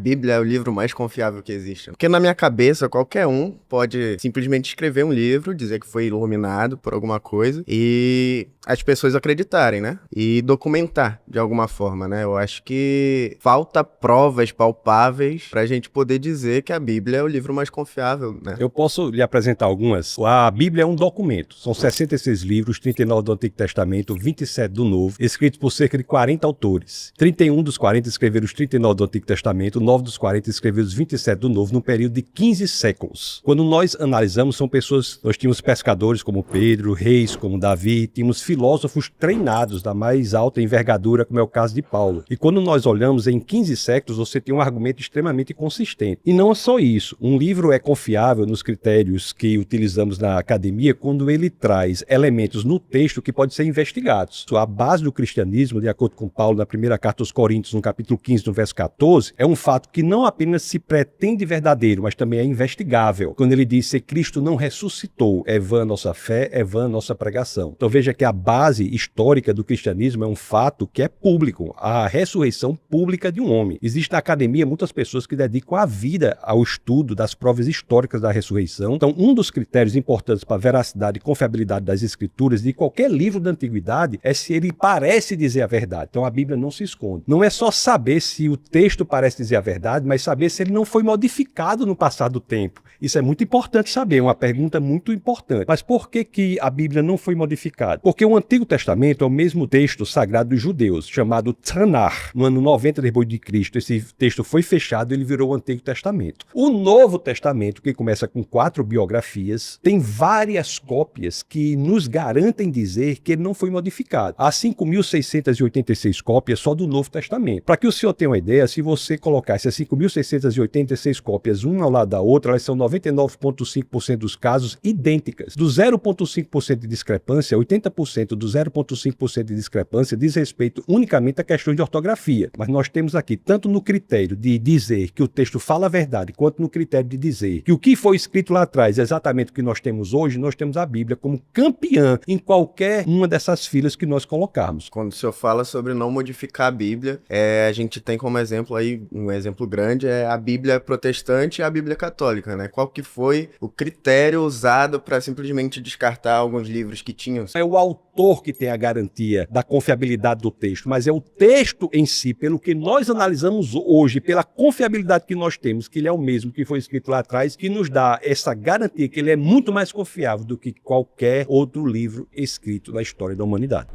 Bíblia é o livro mais confiável que existe. Porque na minha cabeça, qualquer um pode simplesmente escrever um livro, dizer que foi iluminado por alguma coisa e as pessoas acreditarem, né? E documentar de alguma forma, né? Eu acho que falta provas palpáveis pra gente poder dizer que a Bíblia é o livro mais confiável, né? Eu posso lhe apresentar algumas. A Bíblia é um documento. São 66 livros, 39 do Antigo Testamento, 27 do Novo, escritos por cerca de 40 autores. 31 dos 40 escreveram os 39 do Antigo Testamento, 9 dos 40 escreveram os 27 do Novo, num período de 15 séculos. Quando nós analisamos, são pessoas... Nós tínhamos pescadores como Pedro, reis como Davi, tínhamos filósofos treinados da mais alta envergadura, como é o caso de Paulo. E quando nós olhamos em 15 séculos, você tem um argumento extremamente consistente. E não só isso. Um livro é confiável nos critérios que utilizamos na academia quando ele traz elementos no texto que podem ser investigados. A base do cristianismo, de acordo com Paulo, na primeira carta aos Coríntios, no capítulo 15, no verso 14, é um fato que não apenas se pretende verdadeiro, mas também é investigável. Quando ele diz que Cristo não ressuscitou, é vã a nossa fé, é vã a nossa pregação. Então veja que a base histórica do cristianismo é um fato que é público, a ressurreição pública de um homem. Existe na academia muitas pessoas que dedicam a vida ao estudo das provas históricas da ressurreição. Então, um dos critérios importantes para a veracidade e confiabilidade das escrituras de qualquer livro da antiguidade é se ele parece dizer a verdade. Então, a Bíblia não se esconde. Não é só saber se o texto parece dizer a verdade, mas saber se ele não foi modificado no passar do tempo. Isso é muito importante saber, é uma pergunta muito importante. Mas por que a Bíblia não foi modificada? Porque o Antigo Testamento é o mesmo texto sagrado dos judeus, chamado Tanakh. No ano 90 depois de Cristo, esse texto foi fechado e ele virou o Antigo Testamento. O Novo Testamento, que começa com 4 biografias, tem várias cópias que nos garantem dizer que ele não foi modificado. Há 5.686 cópias só do Novo Testamento. Para que o senhor tenha uma ideia, se você colocar essas 5.686 cópias uma ao lado da outra, elas são 99,5% dos casos idênticas. Do 0,5% de discrepância, 80% do 0,5% de discrepância diz respeito unicamente a questões de ortografia. Mas nós temos aqui, tanto no critério de dizer que o texto fala a verdade, quanto no critério de dizer que o que foi escrito lá atrás é exatamente o que nós temos hoje, nós temos a Bíblia como campeã em qualquer uma dessas filas que nós colocarmos. Quando o senhor fala sobre não modificar a Bíblia, a gente tem como exemplo aí, um exemplo grande, é a Bíblia protestante e a Bíblia católica, né? Qual que foi o critério usado para simplesmente descartar alguns livros que tinham? É o autor que tem a garantia da confiabilidade do texto, mas é o texto em si, pelo que nós analisamos hoje, pela confiabilidade que nós temos, que ele é o mesmo que foi escrito lá atrás, que nos dá essa garantia que ele é muito mais confiável do que qualquer outro livro escrito na história da humanidade.